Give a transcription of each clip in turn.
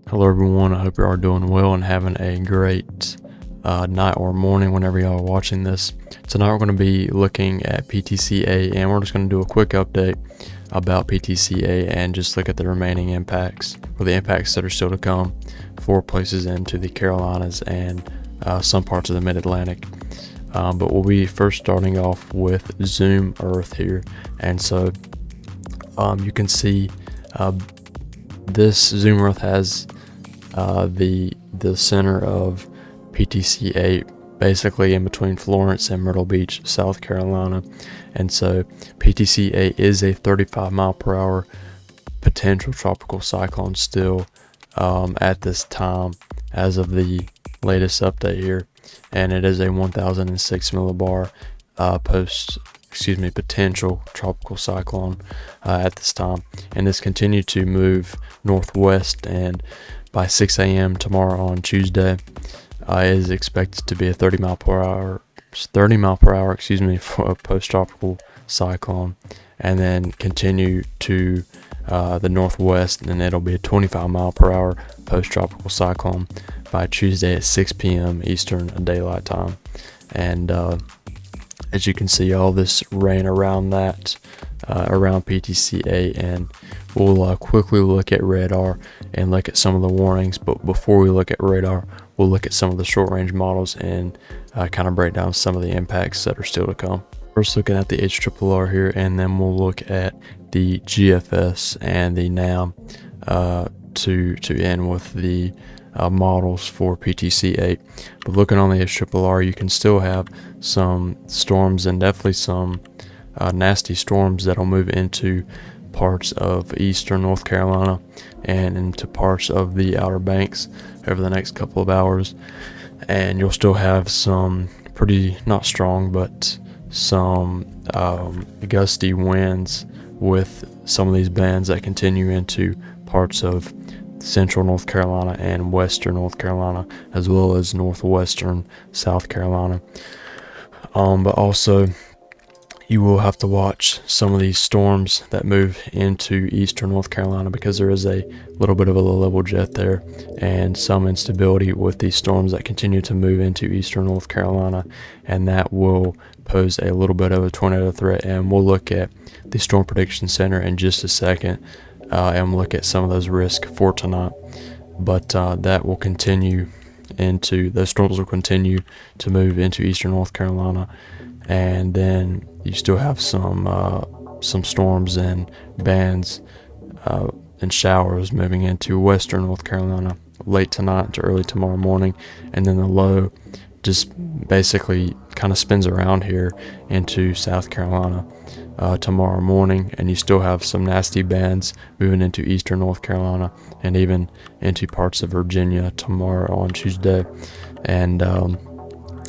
Hello everyone, I hope you are doing well and having a great night or morning whenever y'all are watching this. Tonight we're going to be looking at PTCA, and we're just going to do a quick update about PTCA and just look at the remaining impacts, or the impacts that are still to come for places into the Carolinas and some parts of the Mid-Atlantic. But we'll be first starting off with Zoom Earth here, and so you can see this Zoom Earth has the center of PTC 8 basically in between Florence and Myrtle Beach, South Carolina. And so PTC 8 is a 35 mile per hour potential tropical cyclone still at this time as of the latest update here, and it is a 1006 millibar potential tropical cyclone at this time, and this continued to move northwest, and by 6 a.m. tomorrow on Tuesday is expected to be a 30 mile per hour for a post-tropical cyclone, and then continue to the northwest, and it'll be a 25 mile per hour post-tropical cyclone by Tuesday at 6 p.m. Eastern Daylight Time. And as you can see, all this rain around that, around PTC8, and we'll quickly look at radar and look at some of the warnings. But before we look at radar, we'll look at some of the short-range models and kind of break down some of the impacts that are still to come. First, looking at the HRRR here, and then we'll look at the GFS and the NAM to end with the models for PTC8. But looking on the HRRR, you can still have some storms, and definitely some nasty storms that'll move into parts of eastern North Carolina and into parts of the Outer Banks over the next couple of hours. And you'll still have some pretty, not strong, but some gusty winds with some of these bands that continue into parts of central North Carolina and western North Carolina, as well as northwestern South Carolina. But also, you will have to watch some of these storms that move into eastern North Carolina, because there is a little bit of a low-level jet there and some instability with these storms that continue to move into eastern North Carolina, and that will pose a little bit of a tornado threat. And we'll look at the Storm Prediction Center in just a second and look at some of those risks for tonight. But that will continue into, those storms will continue to move into eastern North Carolina, and then you still have some storms and bands and showers moving into western North Carolina late tonight to early tomorrow morning, and then the low just basically kind of spins around here into South Carolina tomorrow morning, and you still have some nasty bands moving into eastern North Carolina and even into parts of Virginia tomorrow on Tuesday. And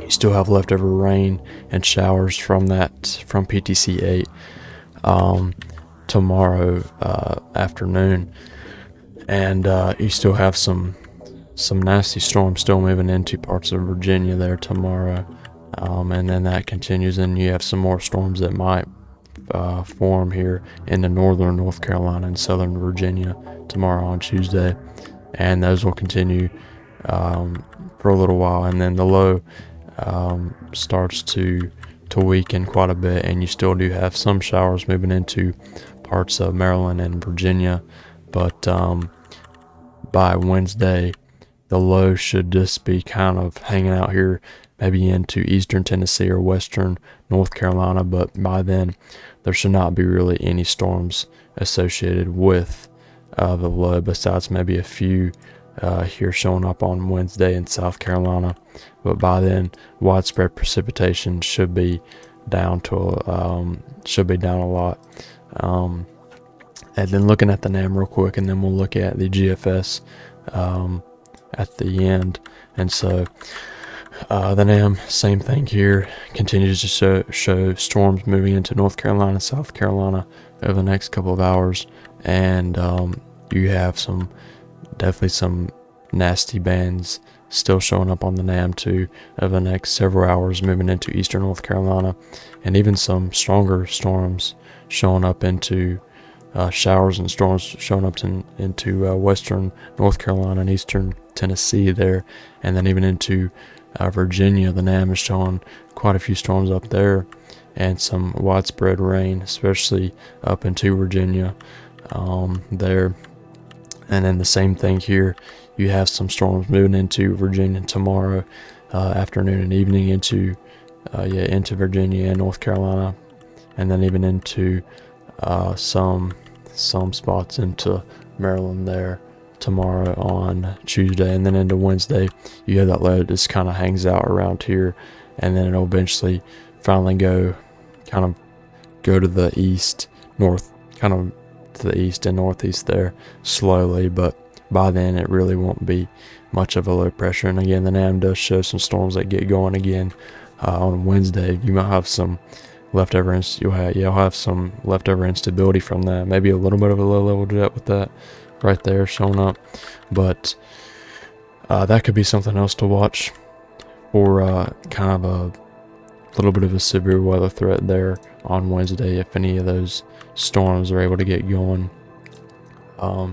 you still have leftover rain and showers from PTC8 tomorrow afternoon, and you still have some nasty storms still moving into parts of Virginia there tomorrow, and then that continues, and you have some more storms that might form here in the northern North Carolina and southern Virginia tomorrow on Tuesday, and those will continue for a little while, and then the low starts to weaken quite a bit, and you still do have some showers moving into parts of Maryland and Virginia. But by Wednesday, the low should just be kind of hanging out here, maybe into eastern Tennessee or western North Carolina. But by then, there should not be really any storms associated with the low, besides maybe a few here showing up on Wednesday in South Carolina. But by then, widespread precipitation should be down a lot. And then looking at the NAM real quick, and then we'll look at the GFS at the end. And so the NAM, same thing here, continues to show storms moving into North Carolina, South Carolina over the next couple of hours, and you have definitely some nasty bands still showing up on the NAM too over the next several hours, moving into eastern North Carolina, and even some stronger storms showing up into showers and storms showing up into western North Carolina and eastern Tennessee there, and then even into Virginia. The NAM is showing quite a few storms up there and some widespread rain, especially up into Virginia there. And then the same thing here, you have some storms moving into Virginia tomorrow afternoon and evening into Virginia and North Carolina, and then even into some spots into Maryland there tomorrow on Tuesday, and then into Wednesday you have that low that just kind of hangs out around here, and then it'll eventually finally go to the east, north, kind of to the east and northeast there slowly, but by then it really won't be much of a low pressure. And again, the NAM does show some storms that get going again on Wednesday. You might have some leftover you'll have some leftover instability from that, maybe a little bit of a low level jet with that right there showing up, but that could be something else to watch for kind of a little bit of a severe weather threat there on Wednesday if any of those storms are able to get going,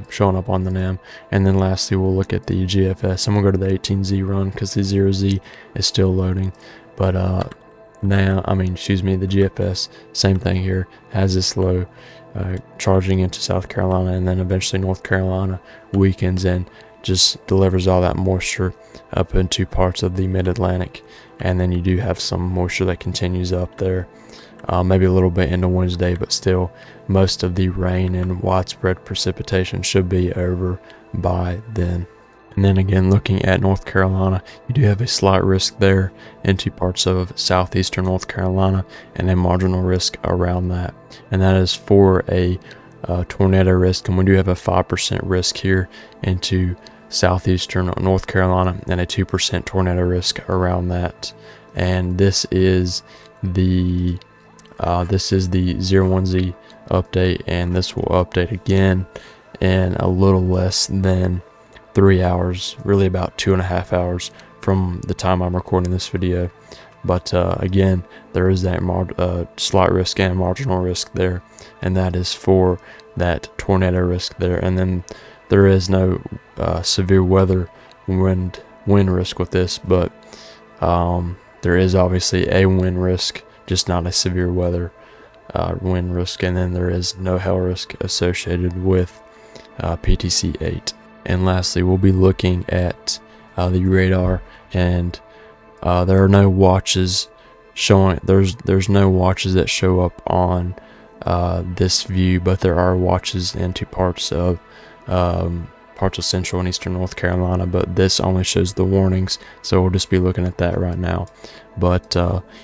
showing up on the NAM. And then lastly, we'll look at the GFS. I'm gonna go to the 18Z run because the 0Z is still loading, but the GFS, same thing here, has this low charging into South Carolina, and then eventually North Carolina weakens and just delivers all that moisture up into parts of the mid-Atlantic, and then you do have some moisture that continues up there, maybe a little bit into Wednesday, but still most of the rain and widespread precipitation should be over by then. And then again, looking at North Carolina, you do have a slight risk there into parts of southeastern North Carolina, and a marginal risk around that, and that is for a tornado risk. And we do have a 5% risk here into southeastern North Carolina, and a 2% tornado risk around that. And this is the 01Z update, and this will update again in a little less than 3 hours, really about 2.5 hours from the time I'm recording this video. But again, there is that slight risk and marginal risk there, and that is for that tornado risk there. And then there is no severe weather wind risk with this, but there is obviously a wind risk, just not a severe weather wind risk. And then there is no hail risk associated with PTC 8. And lastly, we'll be looking at the radar, and there are no watches showing. There's no watches that show up on this view, but there are watches into parts of central and eastern North Carolina. But this only shows the warnings, so we'll just be looking at that right now. But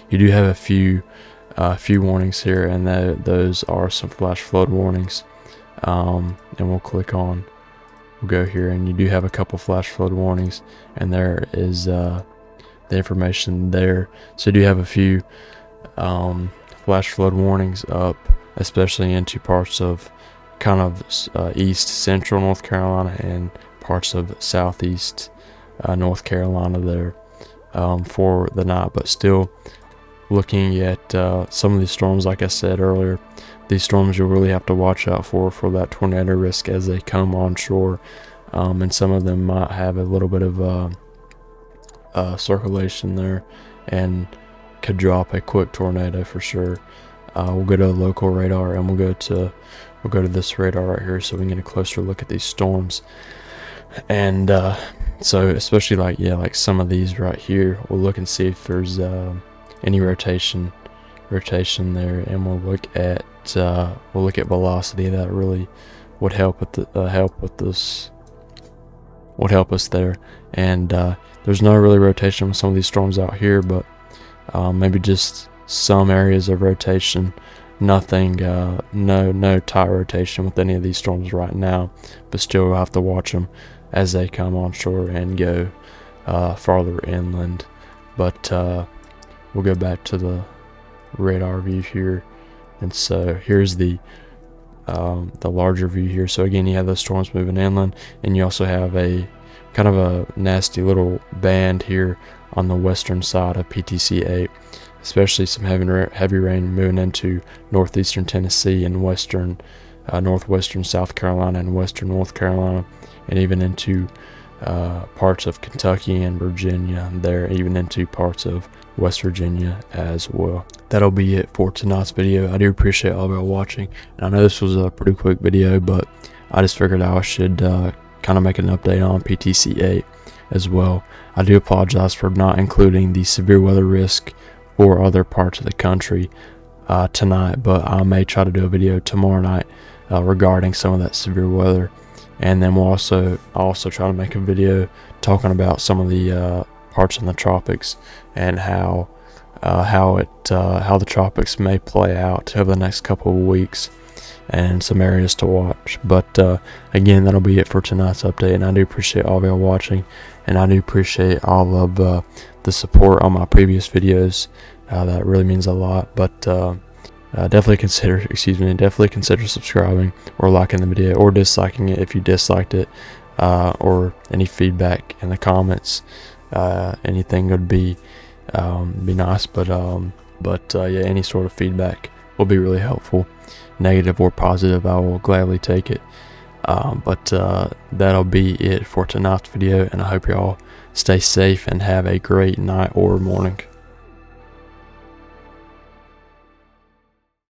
you do have a few warnings here, and those are some flash flood warnings. And we'll go here, and you do have a couple flash flood warnings, and there is the information there. So you do have a few flash flood warnings up, especially into parts of kind of east central North Carolina and parts of southeast North Carolina there for the night. But still, looking at some of these storms, like I said earlier, these storms you'll really have to watch out for that tornado risk as they come onshore, and some of them might have a little bit of circulation there and could drop a quick tornado for sure. We'll go to a local radar, and we'll go to this radar right here, so we can get a closer look at these storms. And so especially like some of these right here, we'll look and see if there's any rotation there, and we'll look at velocity. That really would help us there. And there's no really rotation with some of these storms out here, but maybe just some areas of rotation. Nothing, no tight rotation with any of these storms right now, but still we'll have to watch them as they come onshore and go farther inland. But we'll go back to the radar view here, and so here's the larger view here. So again, you have those storms moving inland, and you also have a kind of a nasty little band here on the western side of PTC 8, especially some heavy rain moving into northeastern Tennessee and western northwestern South Carolina and western North Carolina, and even into parts of Kentucky and Virginia there, even into parts of West Virginia as well. That'll be it for tonight's video. I do appreciate all of y'all watching, and I know this was a pretty quick video, but I just figured I should kind of make an update on PTC 8 as well. I do apologize for not including the severe weather risk for other parts of the country tonight, but I may try to do a video tomorrow night regarding some of that severe weather, and then I'll also try to make a video talking about some of the parts in the tropics and how the tropics may play out over the next couple of weeks, and some areas to watch. But again, that'll be it for tonight's update, and I do appreciate all of y'all watching, and I do appreciate all of the support on my previous videos. That really means a lot. But definitely consider subscribing or liking the video, or disliking it if you disliked it, or any feedback in the comments. Anything would be nice, but yeah, any sort of feedback will be really helpful, negative or positive. I will gladly take it. But that'll be it for tonight's video, and I hope y'all stay safe and have a great night or morning.